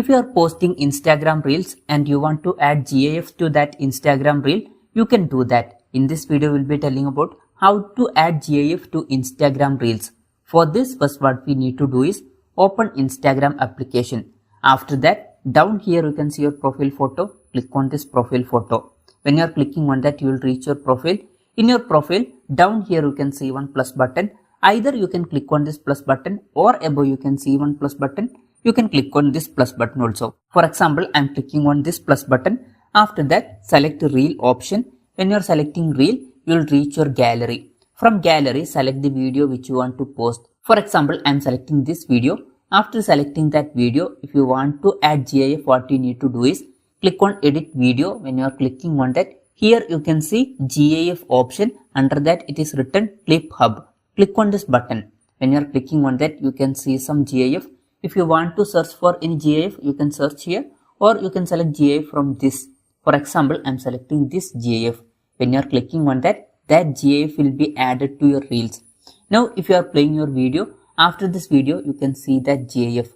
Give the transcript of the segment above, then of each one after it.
If you are posting Instagram Reels and you want to add GIF to that Instagram Reel, you can do that. In this video, we'll be telling about how to add GIF to Instagram Reels. For this, first what we need to do is open Instagram application. After that, down here you can see your profile photo. Click on this profile photo. When you are clicking on that, you will reach your profile. In your profile, down here you can see one plus button. Either you can click on this plus button or above you can see one plus button. You can click on this plus button also. For example, I am clicking on this plus button. After that, select Reel option. When you are selecting Reel, you will reach your gallery. From gallery, select the video which you want to post. For example, I am selecting this video. After selecting that video, if you want to add GIF, what you need to do is click on edit video. When you are clicking on that, here you can see GIF option. Under that it is written Clip Hub. Click on this button. When you are clicking on that, you can see some GIF. If you want to search for any GIF, you can search here or you can select GIF from this. For example, I am selecting this GIF. When you are clicking on that, that GIF will be added to your Reels. Now, if you are playing your video, after this video, you can see that GIF.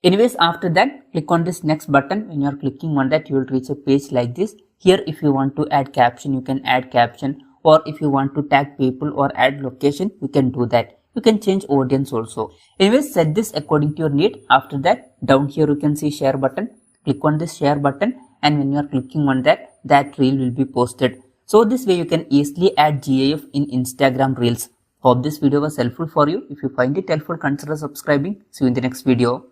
Anyways, after that, click on this next button. When you are clicking on that, you will reach a page like this. Here, if you want to add caption, you can add caption. Or if you want to tag people or add location, you can do that. You can change audience also. Anyways, set this according to your need. After that, down here you can see share button. Click on this share button. And when you are clicking on that, that reel will be posted. So this way you can easily add GIF in Instagram Reels. Hope this video was helpful for you. If you find it helpful, consider subscribing. See you in the next video.